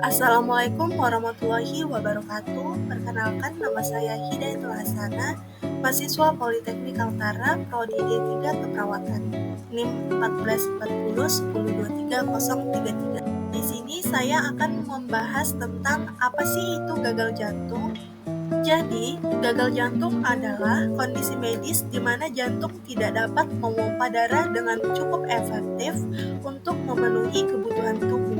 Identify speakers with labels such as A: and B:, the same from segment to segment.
A: Assalamualaikum warahmatullahi wabarakatuh. Perkenalkan, nama saya Hidayatul Hasana, mahasiswa Politeknik Kaltara, Prodi D3 Keperawatan, NIM 1440102333. Di sini saya akan membahas tentang apa sih itu gagal jantung. Jadi, gagal jantung adalah kondisi medis di mana jantung tidak dapat memompa darah dengan cukup efektif untuk memenuhi kebutuhan tubuh.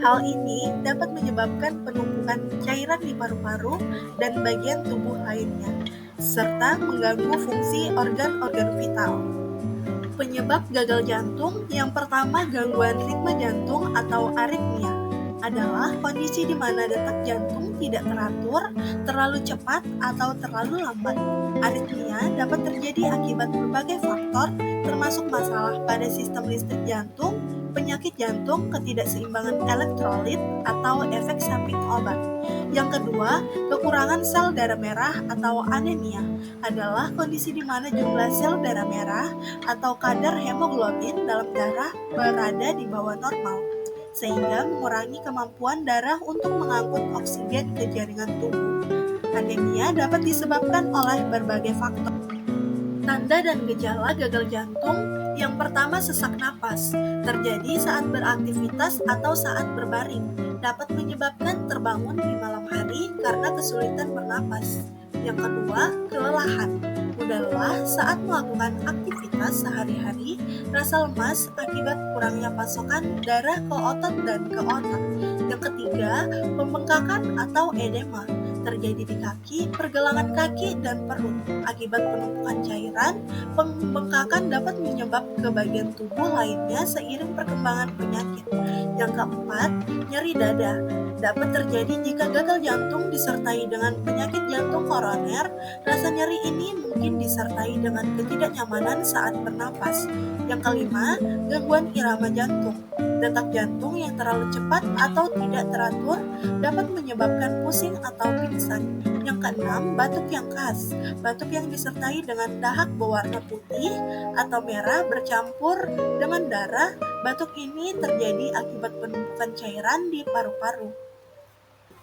A: Hal ini dapat menyebabkan penumpukan cairan di paru-paru dan bagian tubuh lainnya, serta mengganggu fungsi organ-organ vital. Penyebab gagal jantung yang pertama, gangguan ritme jantung atau aritmia adalah kondisi di mana detak jantung tidak teratur, terlalu cepat, atau terlalu lambat. Aritmia dapat terjadi akibat berbagai faktor, termasuk masalah pada sistem listrik jantung, penyakit jantung, ketidakseimbangan elektrolit, atau efek samping obat. Yang kedua, kekurangan sel darah merah atau anemia adalah kondisi di mana jumlah sel darah merah atau kadar hemoglobin dalam darah berada di bawah normal, sehingga mengurangi kemampuan darah untuk mengangkut oksigen ke jaringan tubuh. Anemia dapat disebabkan oleh berbagai faktor. Tanda dan gejala gagal jantung. Yang pertama, sesak napas, terjadi saat beraktivitas atau saat berbaring, dapat menyebabkan terbangun di malam hari karena kesulitan bernapas. Yang kedua, kelelahan, mudah lelah saat melakukan aktivitas sehari-hari, rasa lemas akibat kurangnya pasokan darah ke otot dan ke otak. Yang ketiga, pembengkakan atau edema, terjadi di kaki, pergelangan kaki, dan perut. Akibat penumpukan cairan, pembengkakan dapat menyebar ke bagian tubuh lainnya seiring perkembangan penyakit. Yang keempat, nyeri dada, dapat terjadi jika gagal jantung disertai dengan penyakit jantung koroner. Rasa nyeri ini mungkin disertai dengan ketidaknyamanan saat bernapas. Yang kelima, gangguan irama jantung. Detak jantung yang terlalu cepat atau tidak teratur dapat menyebabkan pusing atau pingsan. Yang keenam, batuk yang khas. Batuk yang disertai dengan dahak berwarna putih atau merah bercampur dengan darah. Batuk ini terjadi akibat penumpukan cairan di paru-paru.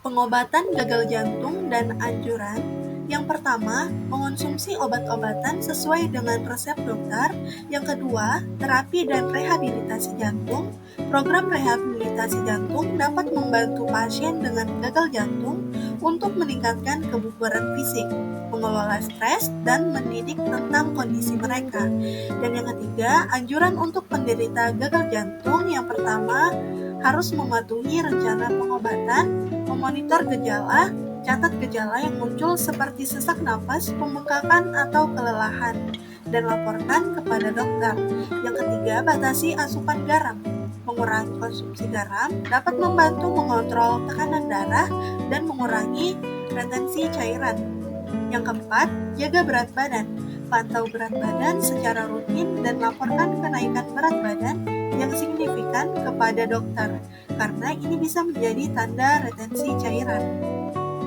A: Pengobatan gagal jantung dan anjuran. Yang pertama, mengonsumsi obat-obatan sesuai dengan resep dokter. Yang kedua, terapi dan rehabilitasi jantung. Program rehabilitasi jantung dapat membantu pasien dengan gagal jantung untuk meningkatkan kebugaran fisik, mengelola stres, dan mendidik tentang kondisi mereka. Dan yang ketiga, anjuran untuk penderita gagal jantung. Yang pertama, harus mematuhi rencana pengobatan, memonitor gejala, catat gejala yang muncul seperti sesak napas, pembengkakan, atau kelelahan, dan laporkan kepada dokter. Yang ketiga, batasi asupan garam. Mengurangi konsumsi garam dapat membantu mengontrol tekanan darah dan mengurangi retensi cairan. Yang keempat, jaga berat badan. Pantau berat badan secara rutin dan laporkan kenaikan berat badan yang signifikan kepada dokter, karena ini bisa menjadi tanda retensi cairan.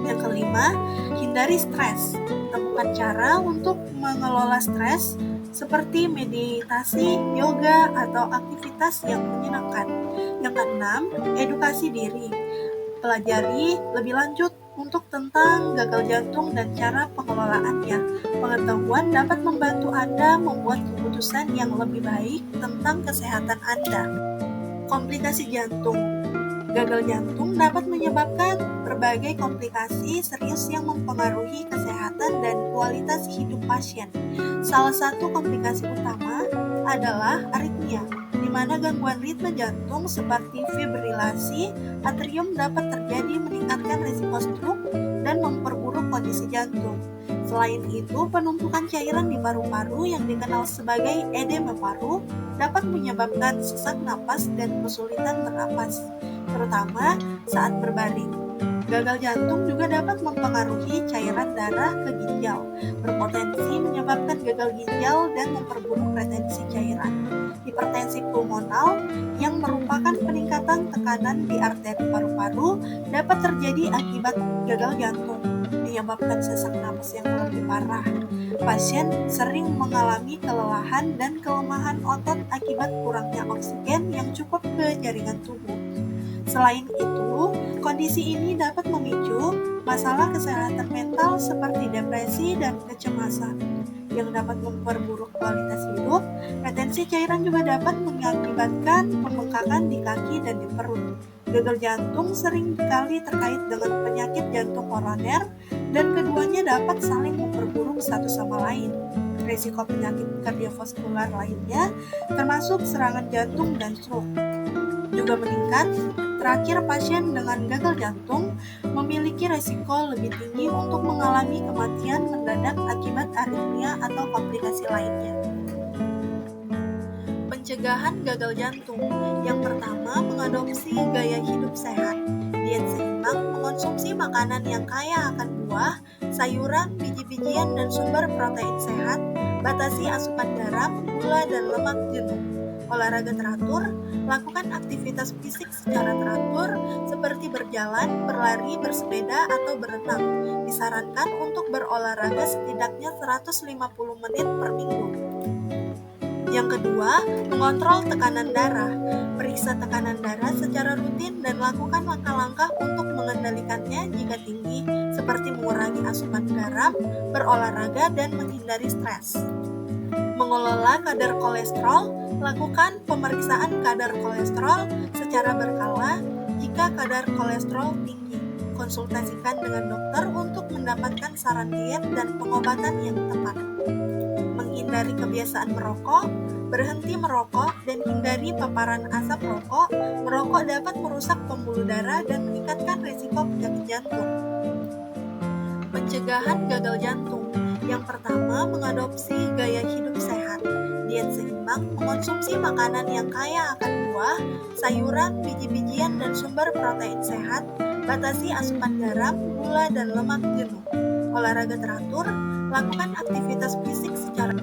A: Yang kelima, hindari stres. Temukan cara untuk mengelola stres seperti meditasi, yoga, atau aktivitas yang menyenangkan. Yang keenam, edukasi diri. Pelajari lebih lanjut untuk tentang gagal jantung dan cara pengelolaannya. Pengetahuan dapat membantu Anda membuat keputusan yang lebih baik tentang kesehatan Anda. Komplikasi jantung. Gagal jantung dapat menyebabkan berbagai komplikasi serius yang mempengaruhi kesehatan dan kualitas hidup pasien. Salah satu komplikasi utama adalah aritmia, di mana gangguan ritme jantung seperti fibrilasi atrium dapat terjadi, meningkatkan risiko stroke dan memperburuk kondisi jantung. Selain itu, penumpukan cairan di paru-paru yang dikenal sebagai edema paru dapat menyebabkan sesak napas dan kesulitan bernapas, terutama saat berbaring. Gagal jantung juga dapat mempengaruhi cairan darah ke ginjal, berpotensi menyebabkan gagal ginjal dan memperburuk retensi cairan. Hipertensi pulmonal yang merupakan peningkatan tekanan di arteri paru-paru dapat terjadi akibat gagal jantung, menyebabkan sesak napas yang lebih parah. Pasien sering mengalami kelelahan dan kelemahan otot akibat kurangnya oksigen yang cukup ke jaringan tubuh. Selain itu, kondisi ini dapat memicu masalah kesehatan mental seperti depresi dan kecemasan yang dapat memperburuk kualitas hidup. Retensi cairan juga dapat mengakibatkan pembengkakan di kaki dan di perut. Gagal jantung sering kali terkait dengan penyakit jantung koroner dan keduanya dapat saling memperburuk satu sama lain. Risiko penyakit kardiovaskular lainnya, termasuk serangan jantung dan stroke, juga meningkat. Terakhir, pasien dengan gagal jantung memiliki risiko lebih tinggi untuk mengalami kematian mendadak akibat aritmia atau komplikasi lainnya. Pencegahan gagal jantung. Yang pertama, mengadopsi gaya hidup sehat. Diet seimbang, mengonsumsi makanan yang kaya akan buah, sayuran, biji-bijian, dan sumber protein sehat. Batasi asupan garam, gula, dan lemak jenuh. Olahraga teratur, lakukan aktivitas fisik secara teratur seperti berjalan, berlari, bersepeda, atau berenang. Disarankan untuk berolahraga setidaknya 150 menit per minggu. Yang kedua, mengontrol tekanan darah. Periksa tekanan darah secara rutin dan lakukan langkah-langkah untuk mengendalikannya jika tinggi, seperti mengurangi asupan garam, berolahraga, dan menghindari stres. Mengelola kadar kolesterol. Lakukan pemeriksaan kadar kolesterol secara berkala jika kadar kolesterol tinggi. Konsultasikan dengan dokter untuk mendapatkan saran diet dan pengobatan yang tepat. Menghindari kebiasaan merokok. Berhenti merokok dan hindari paparan asap rokok. Merokok dapat merusak pembuluh darah dan meningkatkan risiko penyakit jantung. Pencegahan gagal jantung. Yang pertama, mengadopsi gaya hidup sehat. Diet seimbang, mengonsumsi makanan yang kaya akan buah, sayuran, biji-bijian, dan sumber protein sehat. Batasi asupan garam, gula, dan lemak jenuh. Olahraga teratur, lakukan aktivitas fisik secara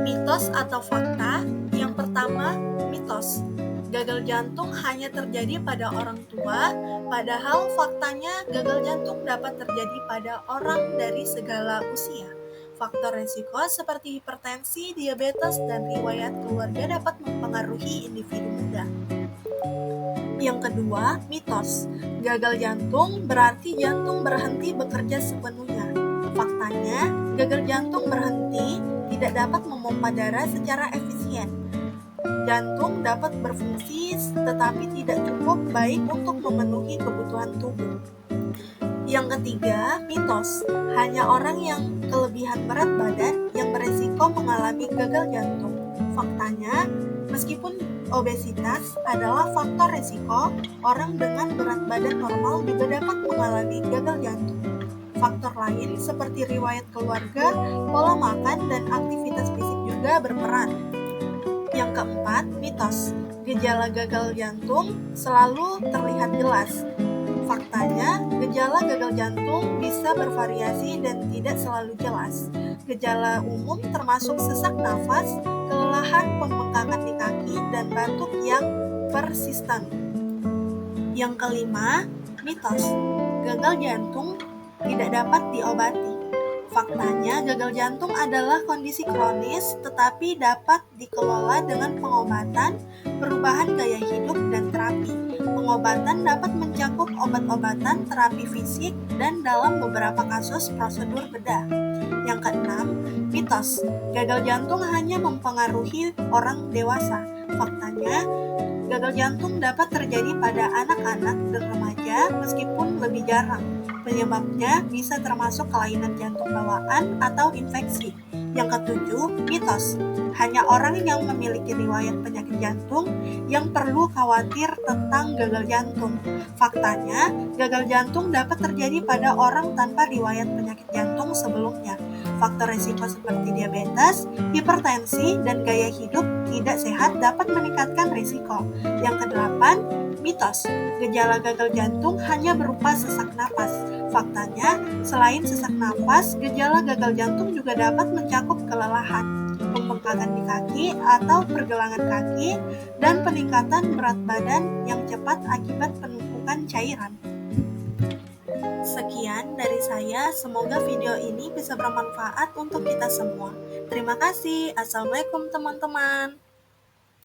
A: mitos atau fakta. Yang pertama, mitos. Gagal jantung hanya terjadi pada orang tua, padahal faktanya gagal jantung dapat terjadi pada orang dari segala usia. Faktor risiko seperti hipertensi, diabetes, dan riwayat keluarga dapat mempengaruhi individu muda. Yang kedua, mitos. Gagal jantung berarti jantung berhenti bekerja sepenuhnya. Faktanya, gagal jantung berhenti tidak dapat memompa darah secara efisien. Jantung dapat berfungsi tetapi tidak cukup baik untuk memenuhi kebutuhan tubuh. Yang ketiga, mitos. Hanya orang yang kelebihan berat badan yang beresiko mengalami gagal jantung. Faktanya, meskipun obesitas adalah faktor risiko, orang dengan berat badan normal juga dapat mengalami gagal jantung. Faktor lain seperti riwayat keluarga, pola makan, dan aktivitas fisik juga berperan. Yang keempat, mitos. Gejala gagal jantung selalu terlihat jelas. Faktanya, gejala gagal jantung bisa bervariasi dan tidak selalu jelas. Gejala umum termasuk sesak nafas, kelelahan, pembengkakan di kaki, dan batuk yang persisten. Yang kelima, mitos. Gagal jantung tidak dapat diobati. Faktanya, gagal jantung adalah kondisi kronis tetapi dapat dikelola dengan pengobatan, perubahan gaya hidup, dan terapi. Pengobatan dapat mencakup obat-obatan, terapi fisik, dan dalam beberapa kasus prosedur bedah. Yang keenam, mitos. Gagal jantung hanya mempengaruhi orang dewasa. Faktanya, gagal jantung dapat terjadi pada anak-anak dan remaja meskipun lebih jarang. Penyebabnya bisa termasuk kelainan jantung bawaan atau infeksi. Yang ketujuh, mitos. Hanya orang yang memiliki riwayat penyakit jantung yang perlu khawatir tentang gagal jantung. Faktanya, gagal jantung dapat terjadi pada orang tanpa riwayat penyakit jantung sebelumnya. Faktor risiko seperti diabetes, hipertensi, dan gaya hidup tidak sehat dapat meningkatkan risiko. Yang kedelapan, mitos. Gejala gagal jantung hanya berupa sesak napas. Faktanya, selain sesak napas, gejala gagal jantung juga dapat mencakup kelelahan, pembengkakan di kaki atau pergelangan kaki, dan peningkatan berat badan yang cepat akibat penumpukan cairan. Sekian dari saya, semoga video ini bisa bermanfaat untuk kita semua. Terima kasih. Assalamualaikum teman-teman.